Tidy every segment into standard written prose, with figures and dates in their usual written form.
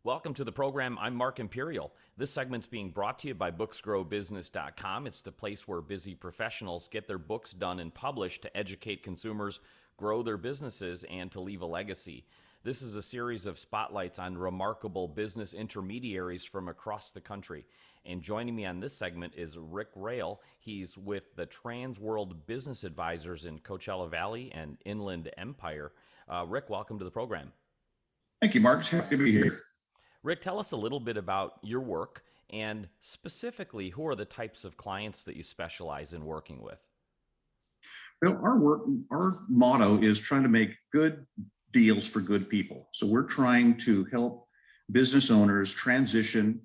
Welcome to the program. I'm Mark Imperial. This segment's being brought to you by booksgrowbusiness.com. It's the place where busy professionals get their books done and published to educate consumers, grow their businesses, and to leave a legacy. This is a series of spotlights on remarkable business intermediaries from across the country. And joining me on this segment is Rayl. He's with the Trans World Business Advisors in Coachella Valley and Inland Empire. Rick, welcome to the program. Thank you, Mark. It's happy to be here. Rick, tell us a little bit about your work and specifically who are the types of clients that you specialize in working with? Well, our motto is trying to make good deals for good people. So we're trying to help business owners transition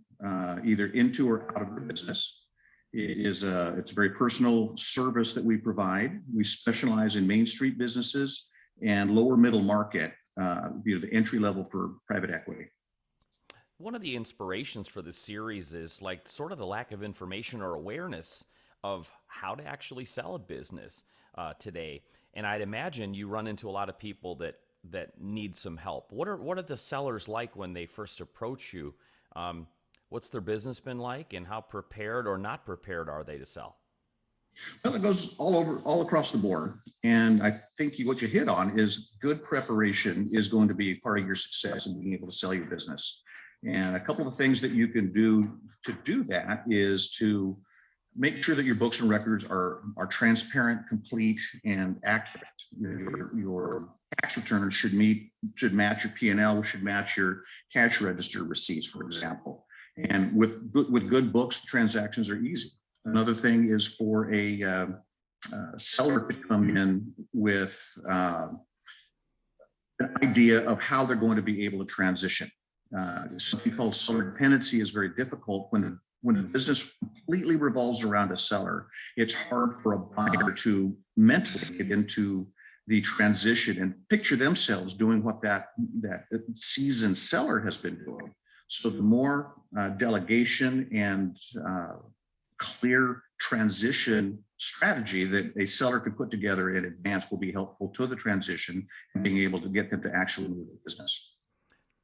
either into or out of their business. It's a very personal service that we provide. We specialize in Main Street businesses and lower middle market, the entry level for private equity. One of the inspirations for this series is like sort of the lack of information or awareness of how to actually sell a business today. And I'd imagine you run into a lot of people that need some help. What are the sellers like when they first approach you? What's their business been like, and how prepared or not prepared are they to sell? Well, it goes all across the board. And I think what you hit on is good preparation is going to be part of your success in being able to sell your business. And a couple of things that you can do to do that is to make sure that your books and records are transparent, complete, and accurate. Your tax returns should match your P&L, should match your cash register receipts, for example. And with good books, transactions are easy. Another thing is for a seller to come in with an idea of how they're going to be able to transition. Something called seller dependency is very difficult when the business completely revolves around a seller. It's hard for a buyer to mentally get into the transition and picture themselves doing what that seasoned seller has been doing. So the more delegation and clear transition strategy that a seller could put together in advance will be helpful to the transition and being able to get them to actually move the business.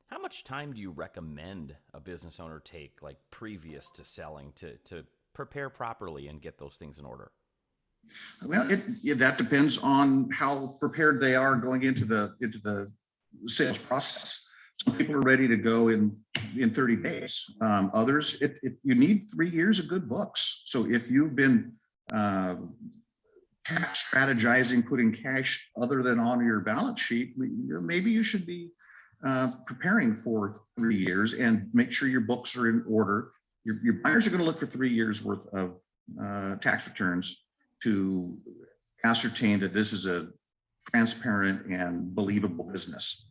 How much time do you recommend a business owner take, like previous to selling, to prepare properly and get those things in order? Well, that depends on how prepared they are going into the sales process. Some people are ready to go in 30 days. Others, you need 3 years of good books. So if you've been strategizing, putting cash other than on your balance sheet, maybe you should be preparing for 3 years and make sure your books are in order. Your buyers are going to look for 3 years worth of tax returns to ascertain that this is a transparent and believable business.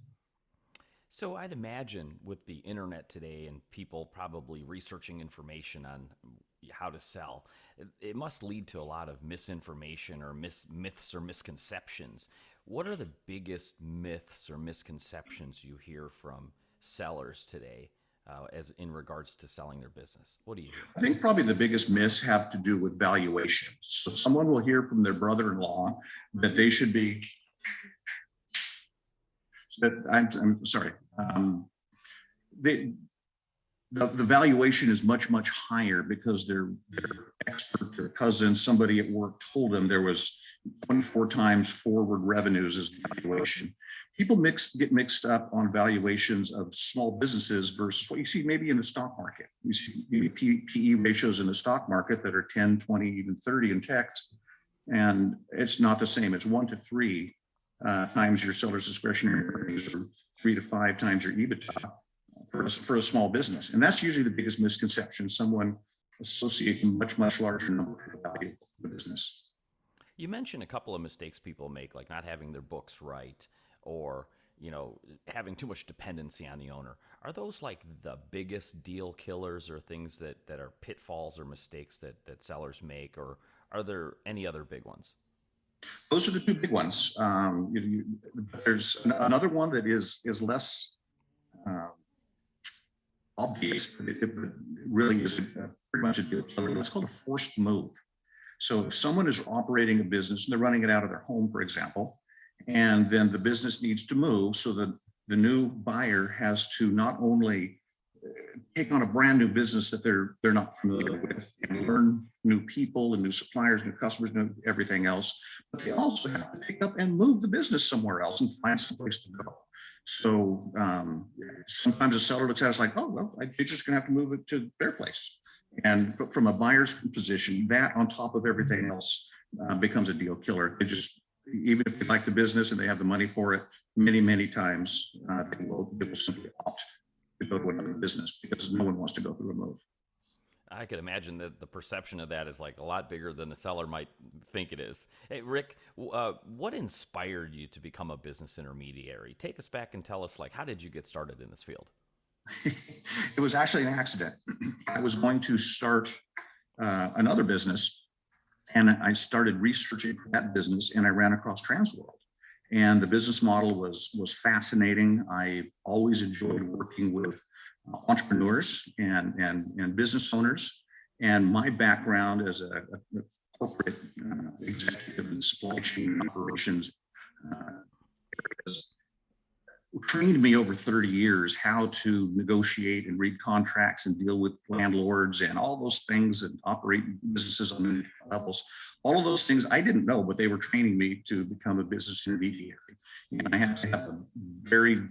So I'd imagine with the internet today and people probably researching information on how to sell, it must lead to a lot of misinformation or myths or misconceptions. What are the biggest myths or misconceptions you hear from sellers today as in regards to selling their business? What do you hear? I think probably the biggest myths have to do with valuation. So someone will hear from their brother-in-law that they should be, I'm sorry, the valuation is much, much higher because their expert, their cousin, somebody at work told them there was 24 times forward revenues as valuation. People get mixed up on valuations of small businesses versus what you see maybe in the stock market. You see PE ratios in the stock market that are 10, 20, even 30 in techs, and it's not the same. It's 1 to 3 times your seller's discretionary earnings, or 3 to 5 times your EBITDA for a small business. And that's usually the biggest misconception. Someone associates a much, much larger number for the value of the business. You mentioned a couple of mistakes people make, like not having their books right or having too much dependency on the owner. Are those like the biggest deal killers or things that are pitfalls or mistakes that sellers make, or are there any other big ones? Those are the two big ones. There's another one that is less obvious, but it really is pretty much a deal killer. It's called a forced move. So if someone is operating a business and they're running it out of their home, for example, and then the business needs to move, so that the new buyer has to not only take on a brand new business that they're not familiar with and learn new people and new suppliers, new customers, new everything else. But they also have to pick up and move the business somewhere else and find some place to go. So sometimes a seller looks at us like, oh, well, they're just going to have to move it to their place. And from a buyer's position, that on top of everything else becomes a deal killer. They just, even if they like the business and they have the money for it, many times they will simply opt to go to another business because no one wants to go through a move. I could imagine that the perception of that is like a lot bigger than the seller might think it is. Hey, Rick, what inspired you to become a business intermediary? Take us back and tell us, like, how did you get started in this field? It was actually an accident. I was going to start another business, and I started researching for that business, and I ran across Transworld. And the business model was fascinating. I always enjoyed working with entrepreneurs and business owners. And my background as a corporate executive in supply chain operations areas trained me over 30 years how to negotiate and read contracts and deal with landlords and all those things and operate businesses on many levels. All of those things I didn't know, but they were training me to become a business intermediary. And I had to have a very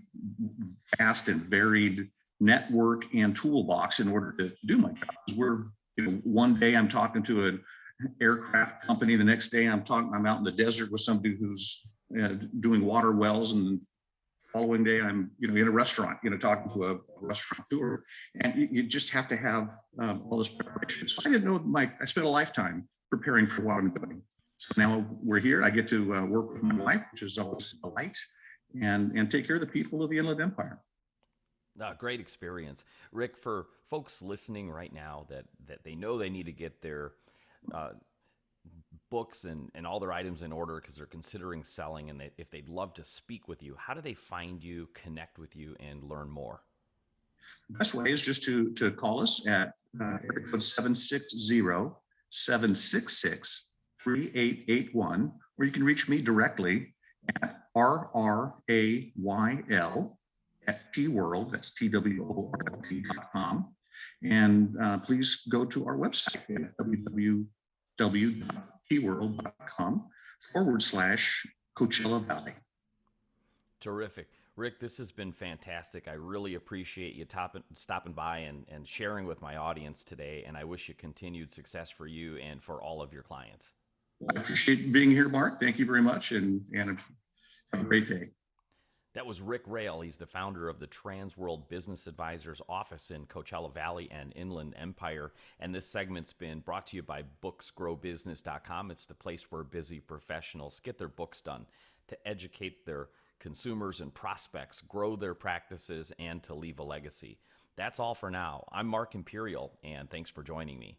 vast and varied network and toolbox in order to do my job. We're, one day I'm talking to an aircraft company, the next day I'm out in the desert with somebody who's doing water wells, and following day I'm in a restaurant talking to a restaurateur, and you just have to have all this preparation. So I didn't know I spent a lifetime preparing for what I'm doing. So now we're here. I get to work with my wife, which is always a delight, and take care of the people of the Inland Empire. Great experience. Rick, for folks listening right now that they know they need to get their books and all their items in order because they're considering selling, and if they'd love to speak with you, how do they find you, connect with you, and learn more? The best way is just to call us at area code 760-766-3881, or you can reach me directly at rrayl@tworld, that's TWORLD.com. And please go to our website at www.tworld.com/Coachella Valley. Terrific. Rick, this has been fantastic. I really appreciate you stopping by and sharing with my audience today, and I wish you continued success for you and for all of your clients. I appreciate being here, Mark. Thank you very much, and have a great day. That was Rick Rayl. He's the founder of the Transworld Business Advisors office in Coachella Valley and Inland Empire. And this segment's been brought to you by booksgrowbusiness.com. It's the place where busy professionals get their books done to educate their consumers and prospects, grow their practices, and to leave a legacy. That's all for now. I'm Mark Imperial, and thanks for joining me.